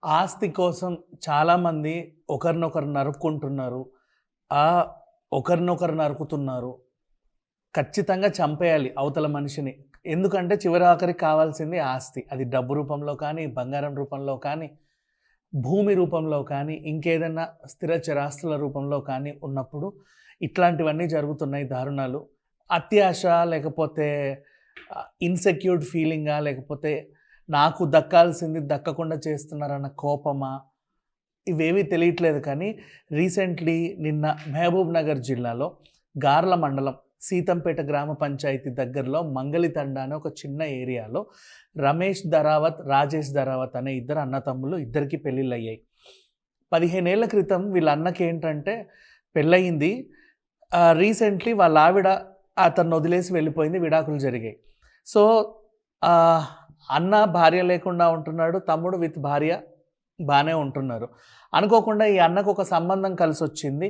ఆస్తి కోసం చాలామంది ఒకరినొకరు నరుక్కుంటున్నారు. ఆ ఒకరినొకరు నరుకుతున్నారు. ఖచ్చితంగా చంపేయాలి అవతల మనిషిని. ఎందుకంటే చివరి ఆఖరికి కావాల్సింది ఆస్తి. అది డబ్బు రూపంలో కానీ, బంగారం రూపంలో కానీ, భూమి రూపంలో కానీ, ఇంకేదన్నా స్థిర చరాస్తుల రూపంలో కానీ ఉన్నప్పుడు ఇట్లాంటివన్నీ జరుగుతున్నాయి దారుణాలు. అత్యాశ లేకపోతే ఇన్‌సెక్యూర్డ్ ఫీలింగా లేకపోతే నాకు దక్కాల్సింది దక్కకుండా చేస్తున్నారన్న కోపమా? ఇవేవీ తెలియట్లేదు కానీ రీసెంట్‌లీ నిన్న మహబూబ్ నగర్ జిల్లాలో గార్ల మండలం సీతంపేట గ్రామ పంచాయతీ దగ్గరలో మంగళితండ అనే ఒక చిన్న ఏరియాలో రమేష్ ధరావత్, రాజేష్ ధరావత్ అనే ఇద్దరు అన్నతమ్ములు ఇద్దరికీ పెళ్ళిళ్ళయ్యాయి. 15 ఏళ్ల క్రితం వీళ్ళ అన్నకేంటంటే పెళ్ళయింది. రీసెంట్‌లీ వాళ్ళ ఆవిడ అతన్నొదిలేసి వెళ్ళిపోయింది. విడాకులు జరిగాయి. సో, ఆహ్, అన్న భార్య లేకుండా ఉంటున్నాడు. తమ్ముడు విత్ భార్య బానే ఉంటున్నారు. అనుకోకుండా ఈ అన్నకొక సంబంధం కలిసొచ్చింది.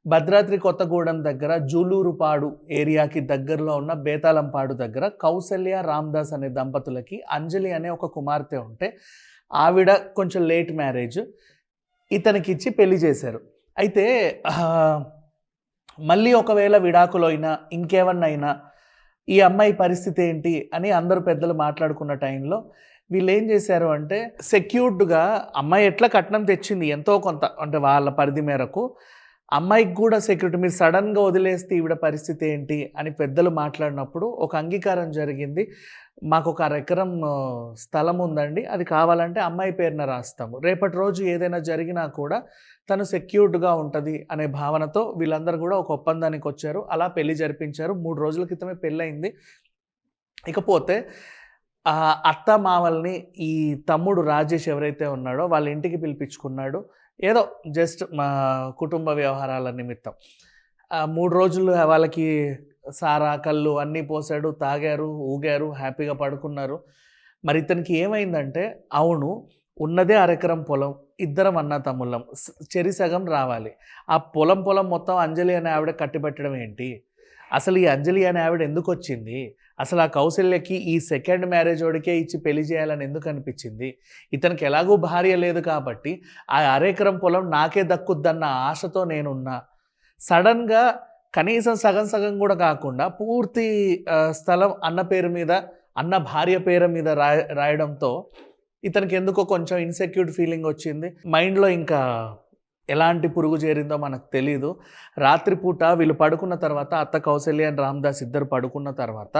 భద్రాద్రి కొత్తగూడెం దగ్గర జూలూరుపాడు ఏరియాకి దగ్గరలో ఉన్న బేతాళంపాడు దగ్గర కౌసల్య, రామ్‌దాస్ అనే దంపతులకి అంజలి అనే ఒక కుమార్తె ఉంటే, ఆవిడ కొంచెం లేట్ మ్యారేజ్. ఇతనికిచ్చి పెళ్లి చేశారు. అయితే మళ్ళీ ఒకవేళ విడాకులైనా, ఇంకేమన్నయినా ఈ అమ్మాయి పరిస్థితి ఏంటి అని అందరూ పెద్దలు మాట్లాడుకున్న టైంలో వీళ్ళేం చేశారు అంటే, సెక్యూర్డ్‌గా అమ్మాయి ఎట్లా కట్నం తెచ్చింది ఎంతో కొంత అంటే వాళ్ళ పరిధి మేరకు. అమ్మాయికి కూడా సెక్యూరిటీ మీరు సడెన్‌గా వదిలేస్తే ఈవిడ పరిస్థితి ఏంటి అని పెద్దలు మాట్లాడినప్పుడు ఒక అంగీకారం జరిగింది. మాకొక అరెకరం స్థలం ఉందండి. అది కావాలంటే అమ్మాయి పేరున రాస్తాము. రేపటి రోజు ఏదైనా జరిగినా కూడా తను సెక్యూర్డ్‌గా ఉంటది అనే భావనతో వీళ్ళందరూ కూడా ఒక ఒప్పందానికొచ్చారు. అలా పెళ్లి జరిపించారు. 3 రోజుల క్రితమే పెళ్లయింది. ఇకపోతే అత్త, మామల్ని ఈ తమ్ముడు రాజేష్ ఎవరైతే ఉన్నాడో వాళ్ళ ఇంటికి పిలిపించుకున్నాడు. ఏదో జస్ట్ మా కుటుంబ వ్యవహారాల నిమిత్తం. 3 రోజులు వాళ్ళకి సారా, కల్లు అన్నీ పోసాడు. తాగారు, ఊగారు, హ్యాపీగా పడుకున్నారు. మరి ఇతనికి ఏమైందంటే, అవును ఉన్నదే అరెకరం పొలం. ఇద్దరం అన్నాతమ్ముళ్ళం. చెరి సగం రావాలి. ఆ పొలం మొత్తం అంజలి అనే ఆవిడ కట్టిబెట్టడం ఏంటి? అసలు ఈ అంజలి అనే ఆవిడ ఎందుకొచ్చింది? అసలు ఆ కౌసల్యకి ఈ సెకండ్ మ్యారేజోడికే ఇచ్చి పెళ్లి చేయాలని ఎందుకు అనిపించింది? ఇతనికి ఎలాగూ భార్య లేదు కాబట్టి, ఆ అరెకరం పొలం నాకే దక్కుద్దన్న ఆశతో నేనున్నా. సడెన్‌గా కనీసం సగం సగం కూడా కాకుండా పూర్తి స్థలం అన్న పేరు మీద, అన్న భార్య పేరు మీద రాయడంతో ఇతనికి ఎందుకో కొంచెం ఇన్‌సెక్యూర్డ్ ఫీలింగ్ వచ్చింది. మైండ్‌లో ఇంకా ఎలాంటి పురుగు చేరిందో మనకు తెలీదు. రాత్రిపూట వీళ్ళు పడుకున్న తర్వాత అత్త కౌసల్య అండ్ రామ్‌దాస్ ఇద్దరు పడుకున్న తర్వాత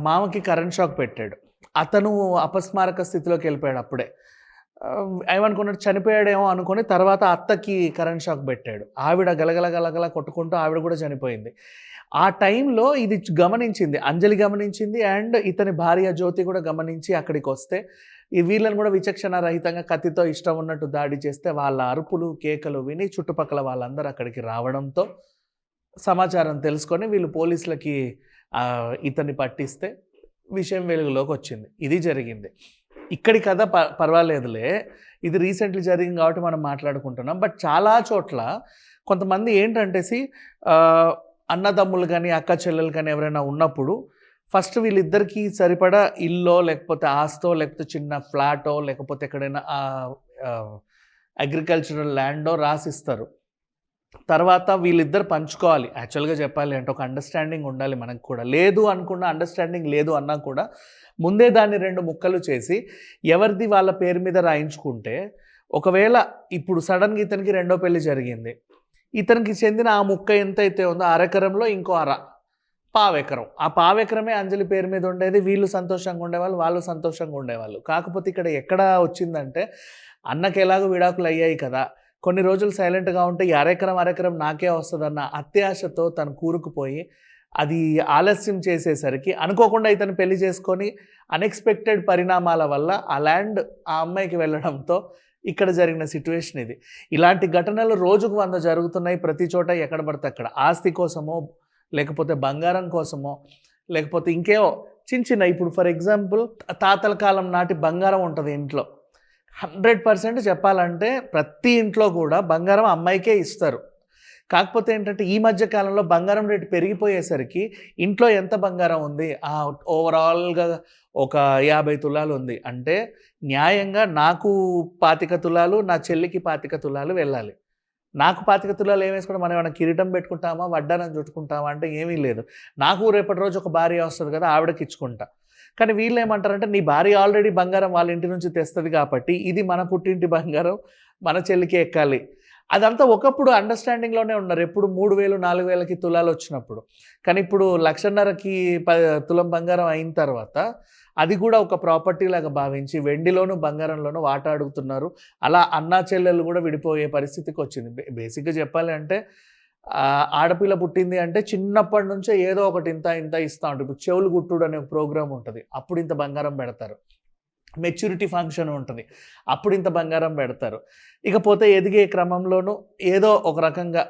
మామకి కరెంట్ షాక్ పెట్టాడు. అతను అపస్మారక స్థితిలోకి వెళ్ళిపోయాడు అప్పుడే. ఏమనుకున్నాడు చనిపోయాడేమో అనుకోని తర్వాత అత్తకి కరెంట్ షాక్ పెట్టాడు. ఆవిడ గలగల గలగల కొట్టుకుంటూ ఆవిడ కూడా చనిపోయింది. ఆ టైంలో ఇది గమనించింది. అంజలి గమనించింది అండ్ ఇతని భార్య జ్యోతి కూడా గమనించి అక్కడికొస్తే వీళ్ళని కూడా విచక్షణ రహితంగా కత్తితో ఇష్టం ఉన్నట్టు దాడి చేస్తే వాళ్ళ అరుపులు, కేకలు విని చుట్టుపక్కల వాళ్ళందరూ అక్కడికి రావడంతో సమాచారం తెలుసుకొని వీళ్ళు పోలీసులకి ఇతన్ని పట్టిస్తే విషయం వెలుగులోకొచ్చింది. ఇది జరిగింది. ఇక్కడి కథ పర్వాలేదులే. ఇది రీసెంట్‌లీ జరిగింది కాబట్టి మనం మాట్లాడుకుంటున్నాం. బట్ చాలా చోట్ల కొంతమంది ఏంటంటే అన్నదమ్ములు గానీ, అక్క చెల్లెలు కానీ ఎవరైనా ఉన్నప్పుడు ఫస్ట్ వీళ్ళిద్దరికీ సరిపడా ఇల్లో, లేకపోతే ఆస్తో, లేకపోతే చిన్న ఫ్లాటో, లేకపోతే ఎక్కడైనా అగ్రికల్చరల్ ల్యాండో రాసిస్తారు. తర్వాత వీళ్ళిద్దరు పంచుకోవాలి. యాక్చువల్‌గా చెప్పాలి అంటే ఒక అండర్‌స్టాండింగ్ ఉండాలి మనకు కూడా. లేదు అనుకున్న అండర్‌స్టాండింగ్ లేదు అన్నా కూడా ముందే దాన్ని 2 ముక్కలు చేసి ఎవరిది వాళ్ళ పేరు మీద రాయించుకుంటే ఒకవేళ ఇప్పుడు సడెన్‌గా ఇతనికి రెండో పెళ్లి జరిగింది. ఇతనికి చెందిన ఆ ముక్క ఎంతైతే ఉందో అరెకరంలో ఇంకో పావెకరం. ఆ పావెకరమే అంజలి పేరు మీద ఉండేది. వీళ్ళు సంతోషంగా ఉండేవాళ్ళు, వాళ్ళు సంతోషంగా ఉండేవాళ్ళు. కాకపోతే ఇక్కడ ఎక్కడ వచ్చిందంటే అన్నకి ఎలాగో విడాకులు అయ్యాయి కదా! కొన్ని రోజులు సైలెంట్‌గా ఉంటే ఈ అరెకరం నాకే వస్తదన్న అత్యాశతో తను కూరుకుపోయి అది ఆలస్యం చేసేసరికి అనుకోకుండా ఇతను పెళ్లి చేసుకొని అన్‌ఎక్స్‌పెక్టెడ్ పరిణామాల వల్ల ఆ ల్యాండ్ ఆ అమ్మాయికి వెళ్ళడంతో ఇక్కడ జరిగిన సిట్యుయేషన్ ఇది. ఇలాంటి ఘటనలు రోజుకు 100 జరుగుతున్నాయి ప్రతి చోట ఎక్కడ పడితే అక్కడ. ఆస్తి కోసమో, లేకపోతే బంగారం కోసమో, లేకపోతే ఇంకేవో చిన్న ఇప్పుడు ఫర్ ఎగ్జాంపుల్ తాతల కాలం నాటి బంగారం ఉంటది ఇంట్లో. 100% చెప్పాలంటే ప్రతి ఇంట్లో కూడా బంగారం అమ్మాయికే ఇస్తారు. కాకపోతే ఏంటంటే ఈ మధ్య కాలంలో బంగారం రేటు పెరిగిపోయేసరికి ఇంట్లో ఎంత బంగారం ఉంది? ఓవరాల్‌గా ఒక 50 తులాలు ఉంది. అంటే న్యాయంగా నాకు 25 తులాలు, నా చెల్లికి 25 తులాలు వెళ్ళాలి. నాకు 25 తులాలు ఏమేసుకుంటాం? మనం ఏమైనా కిరీటం పెట్టుకుంటామా? వడ్డానం చుట్టుకుంటామా? అంటే ఏమీ లేదు. నాకు రేపటి రోజు ఒక భార్య వస్తది కదా! ఆవిడకిచ్చుకుంటా. కానీ వీళ్ళేమంటారంటే, నీ భార్య ఆల్రెడీ బంగారం వాళ్ళ ఇంటి నుంచి తెస్తది కాబట్టి, ఇది మన పుట్టింటి బంగారం మన చెల్లికే ఎక్కాలి. అదంతా ఒకప్పుడు అండర్‌స్టాండింగ్‌లోనే ఉన్నారు. ఎప్పుడు 3000, 4000కి తులాలొచ్చినప్పుడు. కానీ ఇప్పుడు 1,50,000కి తులం బంగారం అయిన తర్వాత, అది కూడా ఒక ప్రాపర్టీ లాగా భావించి వెండిలోను, బంగారంలోను వాటా అడుగుతున్నారు. అలా అన్నా చెల్లెళ్ళు కూడా విడిపోయే పరిస్థితికొచ్చింది. బేసిక్‌గా చెప్పాలి అంటే ఆడపిల్ల పుట్టింది అంటే చిన్నప్పటి నుంచే ఏదో ఒకటి ఇంత, ఇంత ఇస్తా ఉంటారు. ఇప్పుడు చెవులు గుట్టుడు అనే ఒక ప్రోగ్రామ్ ఉంటది. అప్పుడు ఇంత బంగారం పెడతారు. మెచ్యూరిటీ ఫంక్షన్ ఉంటది. అప్పుడు ఇంత బంగారం పెడతారు. ఇకపోతే ఎదిగే క్రమంలోనూ ఏదో ఒక రకంగా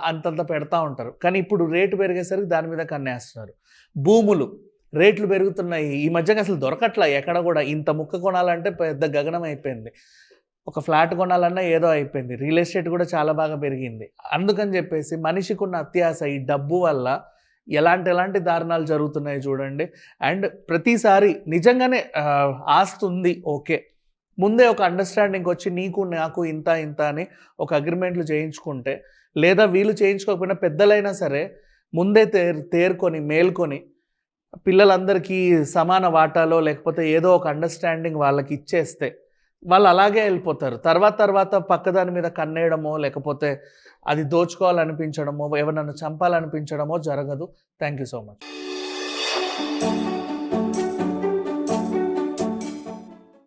అంతంత పెడతా ఉంటారు. కానీ ఇప్పుడు రేటు పెరిగేసరికి దాని మీద కన్నేస్తున్నారు. భూములు రేట్లు పెరుగుతున్నాయి. ఈ మధ్యన అసలు దొరకట్లా ఎక్కడ గూడా. ఇంత ముక్క కొనాలంటే పెద్ద గగనం అయిపోయింది. ఒక ఫ్లాట్ కొనాలన్నా ఏదో అయిపోయింది. రియల్ ఎస్టేట్ కూడా చాలా బాగా పెరిగింది. అందుకని జెప్పేసి మనిషికున్న అత్యాస ఈ డబ్బు వల్ల ఎలాంటి దారుణాలు జరుగుతున్నాయి చూడండి. అండ్ ప్రతిసారి నిజంగానే ఆస్తి ఉంది ఓకే. ముందే ఒక అండర్‌స్టాండింగ్‌కొచ్చి నీకు, నాకు ఇంత, ఇంత అని ఒక అగ్రీమెంట్లు చేయించుకుంటే, లేదా వీళ్ళు చేయించుకోకపోయినా పెద్దలైనా సరే ముందే తేరుకొని, మేల్కొని పిల్లలందరికీ సమాన వాటాలో లేకపోతే ఏదో ఒక అండర్‌స్టాండింగ్ వాళ్ళకిచ్చేస్తే వాళ్ళు అలాగే ఎళ్ళిపోతారు. తర్వాత పక్కదాని మీద కన్నేయడమో, లేకపోతే అది దోచుకోవాలనిపించడమో, ఎవరినన్నా చంపాలనిపించడమో జరగదు. Thank you so much.